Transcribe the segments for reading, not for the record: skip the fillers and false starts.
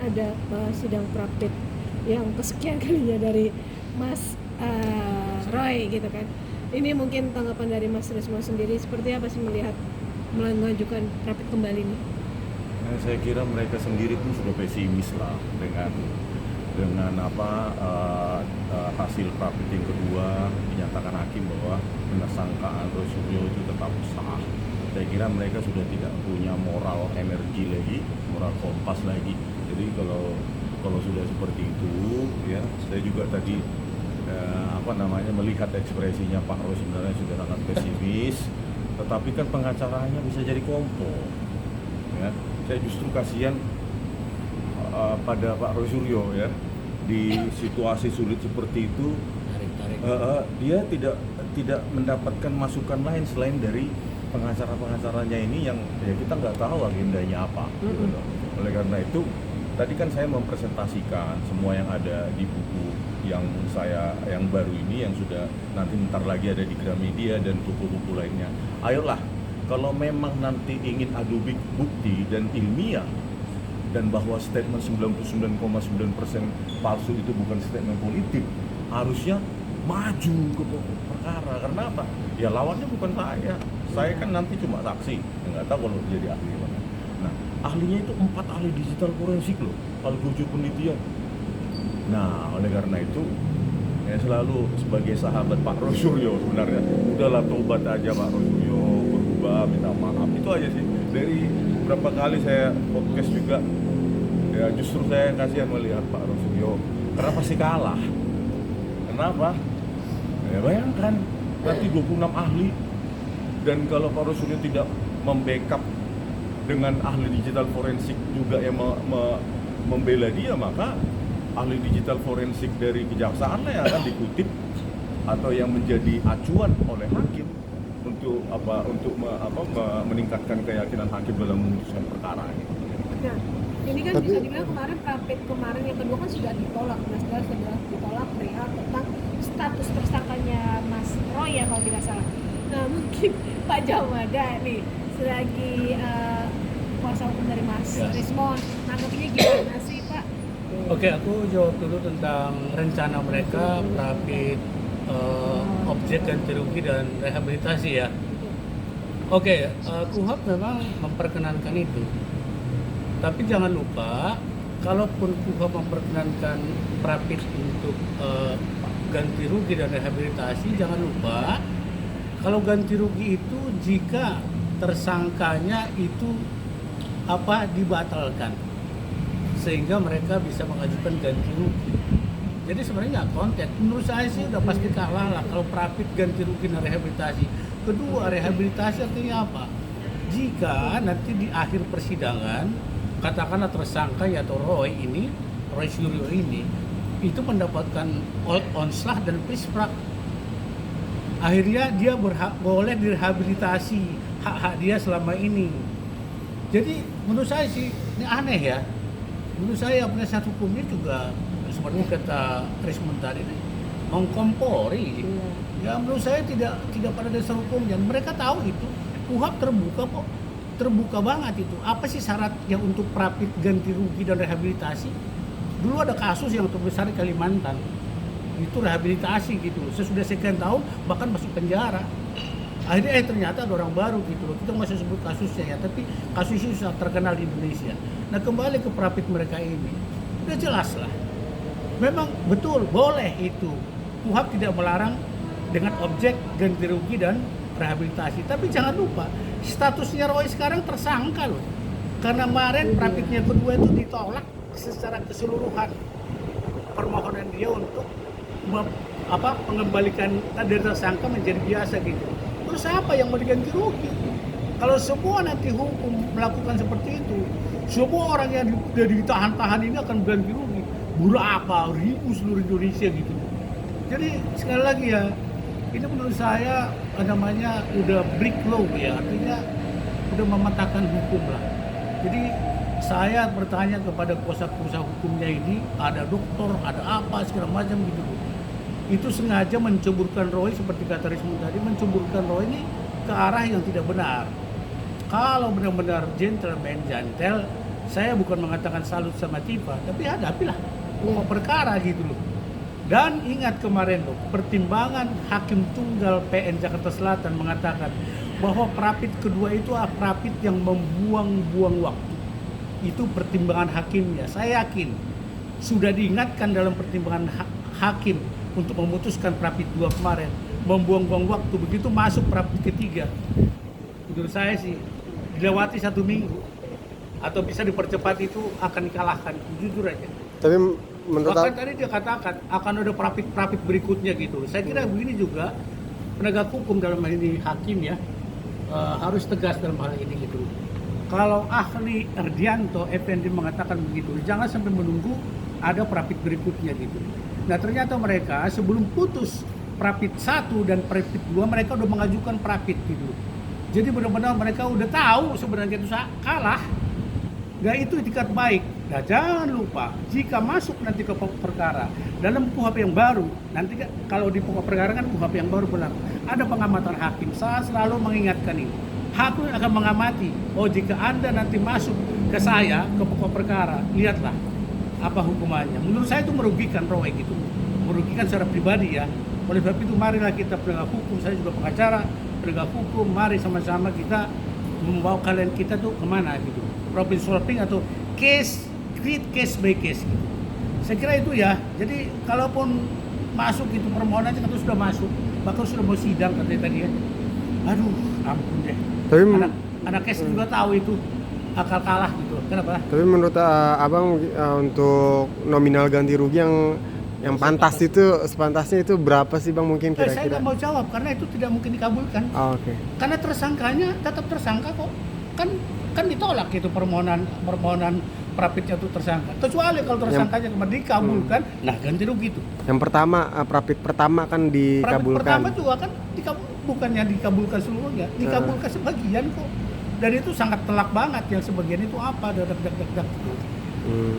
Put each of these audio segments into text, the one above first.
ada sidang pra-pit yang kesekian kalinya dari Mas Roy gitu kan. Ini mungkin tanggapan dari Mas Rismon sendiri, seperti apa sih melihat mengajukan pra-pit kembali nih? Saya kira mereka sendiri pun sudah pesimis lah dengan hasil pra-pit yang kedua, dinyatakan hakim bahwa tersangkaan Roy Suryo itu tetap sah. Saya kira mereka sudah tidak punya moral energi lagi, moral kompas lagi. Jadi kalau sudah seperti itu, ya saya juga tadi melihat ekspresinya Pak Roy sebenarnya sudah sangat pesimis. Tetapi kan pengacaranya bisa jadi kompor. Ya, saya justru kasihan pada Pak Roy Suryo ya, di situasi sulit seperti itu. Dia tidak mendapatkan masukan lain selain dari pengacara-pengacaranya ini yang ya kita nggak tahu agendanya apa. Gitu loh. Oleh karena itu tadi kan saya mempresentasikan semua yang ada di buku yang baru ini, yang sudah nanti bentar lagi ada di Gramedia dan buku-buku lainnya. Ayolah, kalau memang nanti ingin adu bukti dan ilmiah, dan bahwa statement 99,9% palsu itu bukan statement politik, harusnya maju ke perkara. Karena apa? Ya lawannya bukan saya kan nanti cuma saksi, nggak tahu kalau jadi ahli mana. Nah, ahlinya itu 4 ahli digital forensik loh, kalau 7 penelitian. Nah, oleh karena itu ya selalu sebagai sahabat Pak Roy Suryo sebenarnya, udahlah tobat aja Pak Roy Suryo, berubah, minta maaf, itu aja sih. Dari berapa kali saya podcast juga, ya justru saya kasihan melihat Pak Roy Suryo karena pasti kalah. Kenapa? Ya bayangkan nanti 26 ahli, dan kalau Pak Roy Suryo tidak membackup dengan ahli digital forensik juga yang membela dia, maka ahli digital forensik dari kejaksaan lah yang akan dikutip atau yang menjadi acuan oleh hakim untuk meningkatkan keyakinan hakim dalam memutuskan perkara ini. Nah, ini kan bisa dibilang kemarin pra-pit kemarin yang kedua kan sudah ditolak, sudah ditolak perihal tentang status tersangkanya Mas Roy ya kalau tidak salah. Nah, mungkin Pak Jawada nih selagi kuasa hukum dari Mas Rismon, nanggapnya gimana sih Pak? Oke, aku jawab dulu tentang rencana mereka pra-pit objek ganti rugi dan rehabilitasi ya. Oke, KUHP memang memperkenankan itu. Tapi jangan lupa, kalaupun KUHP memperkenankan pra-pit untuk ganti rugi dan rehabilitasi, jangan lupa kalau ganti rugi itu jika tersangkanya itu dibatalkan, sehingga mereka bisa mengajukan ganti rugi. Jadi sebenarnya nggak konten. Menurut saya sih udah pasti kalah lah kalau pra-pit ganti rugi dan rehabilitasi. Kedua, rehabilitasi artinya apa? Jika nanti di akhir persidangan, katakanlah tersangka atau Roy Suryo ini itu mendapatkan onslah dan prisprak, akhirnya dia boleh direhabilitasi hak-hak dia selama ini. Jadi menurut saya sih ini aneh ya. Menurut saya penasihat hukumnya juga seperti kata Rismon tadi mengkompori. Ya menurut saya tidak pada dasar hukumnya. Mereka tahu itu. KUHP terbuka kok. Terbuka banget itu. Apa sih syaratnya untuk pra-pit ganti rugi dan rehabilitasi? Dulu ada kasus yang terbesar di Kalimantan. Itu rehabilitasi gitu. Sesudah sekian tahun bahkan masuk penjara. Akhirnya ternyata ada orang baru gitu loh. Kita nggak usah sebut kasusnya ya, tapi kasus ini sudah terkenal di Indonesia. Nah, kembali ke pra-pit mereka ini, udah jelas lah. Memang betul boleh itu. KUHP tidak melarang dengan objek ganti rugi dan rehabilitasi. Tapi jangan lupa statusnya Roy sekarang tersangka loh. Karena kemarin pra-pitnya kedua itu ditolak secara keseluruhan permohonan dia untuk mengembalikan dari tersangka menjadi biasa gitu. Terus siapa yang mau diganti rugi? Kalau semua nanti hukum melakukan seperti itu, semua orang yang ditahan-tahan ini akan ganti rugi. Berapa ribu seluruh Indonesia gitu. Jadi sekali lagi ya, ini menurut saya udah break law ya, artinya udah mematahkan hukum lah. Jadi saya bertanya kepada kuasa hukumnya ini, ada dokter, ada apa segala macam gitu. Itu sengaja menceburkan Roy, seperti kata Rismon tadi, menceburkan Roy ini ke arah yang tidak benar. Kalau benar-benar gentleman, jantel, saya bukan mengatakan salut sama Tifa, tapi hadapilah pokok perkara gitu loh. Dan ingat kemarin loh, pertimbangan Hakim Tunggal PN Jakarta Selatan mengatakan bahwa prapit kedua itu prapit yang membuang-buang waktu. Itu pertimbangan hakimnya. Saya yakin sudah diingatkan dalam pertimbangan hakim untuk memutuskan prapit 2 kemarin, membuang-buang waktu. Begitu masuk prapit ketiga, menurut saya sih dilewati 1 minggu atau bisa dipercepat itu akan dikalahkan, jujur aja. Tapi menurut Bahkan tadi dia katakan akan ada prapit berikutnya gitu. Saya kira begini juga, penegak hukum dalam hal ini hakim ya, harus tegas dalam hal ini gitu. Kalau ahli Erdianto Effendi mengatakan begitu, jangan sampai menunggu ada prapit berikutnya gitu. Nah ternyata mereka sebelum putus prapit 1 dan prapit 2 mereka udah mengajukan prapit gitu. Jadi benar-benar mereka udah tahu sebenarnya itu kalah. Nah itu etikat baik. Nah jangan lupa, jika masuk nanti ke pokok perkara dalam KUHP yang baru, nanti kalau di pokok perkara kan KUHP yang baru berlaku, ada pengamatan hakim. Saya selalu mengingatkan ini, hakim akan mengamati, oh jika Anda nanti masuk ke saya, ke pokok perkara, lihatlah apa hukumannya. Menurut saya itu merugikan Roy gitu, merugikan secara pribadi ya. Oleh sebab itu marilah kita penegak hukum, saya juga pengacara, penegak hukum, mari sama-sama kita membawa kalian kita tuh kemana gitu, problem solving atau treat case by case gitu. Saya kira itu ya. Jadi kalaupun masuk itu permohonannya itu sudah masuk, bahkan sudah mau sidang katanya tadi ya. Aduh, ampun deh. Tapi anak case juga tahu itu akal kalah gitu. Kenapa? Tapi menurut abang untuk nominal ganti rugi yang pantas itu sepantasnya itu berapa sih bang mungkin Saya kira-kira? nggak mau jawab karena itu tidak mungkin dikabulkan. Oh, oke. Karena tersangkanya tetap tersangka kok. Kan ditolak itu permohonan prapitnya itu tersangka. Kecuali kalau tersangkanya kemarin dikabulkan, nah ganti rugi itu. Yang pertama prapit pertama kan Prapit dikabulkan. pertama juga kan bukannya dikabulkan seluruhnya, dikabulkan sebagian kok. Dan itu sangat telak banget, yang sebagian itu apa, dak.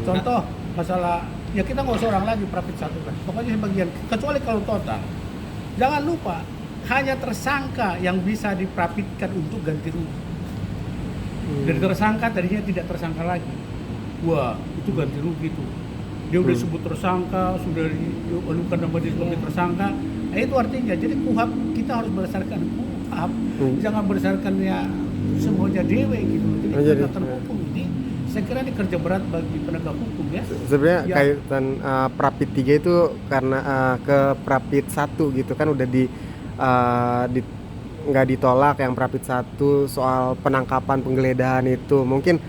Contoh masalah, ya kita nggak usah orang lagi prapit 1 kan, pokoknya sebagian, kecuali kalau total. Jangan lupa, hanya tersangka yang bisa diprapitkan untuk ganti rugi. Dari tersangka tadinya tidak tersangka lagi, wah itu ganti rugi tuh. Dia udah sebut tersangka, sudah diadukan nama dia sebagai tersangka. Nah, itu artinya, jadi KUHP kita harus berdasarkan KUHP, jangan berdasarkan ya semuanya dewe gitu. Jadi penegakan hukum ini, saya kira ini kerja berat bagi penegak hukum ya. Sebenarnya Ya. kaitan prapit 3 itu karena ke prapit 1 gitu kan udah nggak ditolak yang prapit 1 soal penangkapan penggeledahan itu. Mungkin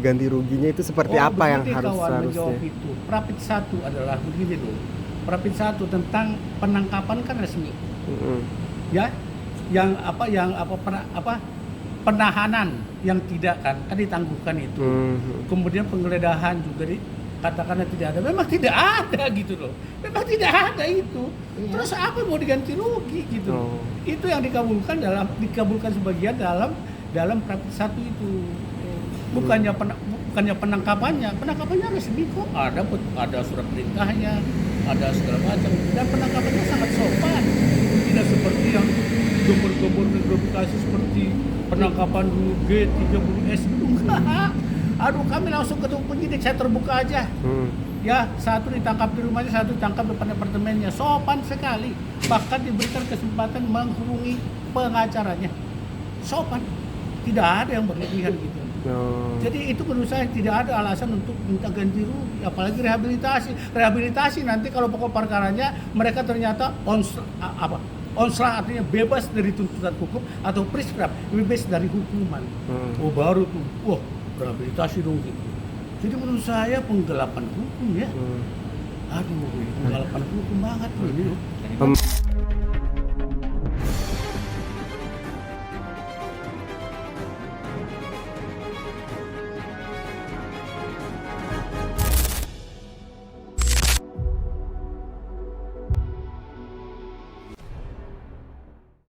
ganti ruginya itu seperti apa yang harusnya? Itu prapit 1 adalah begini loh. Prapit 1 tentang penangkapan kan resmi. Ya. Penahanan yang tidak kan ditangguhkan itu. Kemudian penggeledahan juga katakanlah tidak ada. Memang tidak ada gitu loh. Memang tidak ada itu. Terus apa mau diganti rugi gitu. Itu yang dikabulkan sebagian dalam prapit 1 itu. Bukannya penangkapannya resmi kok, ada surat perintahnya, ada segala macam, dan penangkapannya sangat sopan, tidak seperti yang gembor-gembor gratifikasi seperti penangkapan dulu G30S itu enggak. Aduh, kami langsung ketemu penyidik, saya terbuka aja. Ya, 1 ditangkap di rumahnya, 1 ditangkap depan apartemennya, sopan sekali, bahkan diberikan kesempatan menghubungi pengacaranya, sopan, tidak ada yang berlebihan gitu. Jadi itu menurut saya tidak ada alasan untuk minta ganti rugi, apalagi rehabilitasi nanti kalau pokok perkaranya mereka ternyata onslah artinya bebas dari tuntutan hukum atau preskrip, bebas dari hukuman. Oh baru tuh, wah rehabilitasi dong gitu. Jadi menurut saya penggelapan hukum ya. Aduh, penggelapan hukum banget loh ini loh.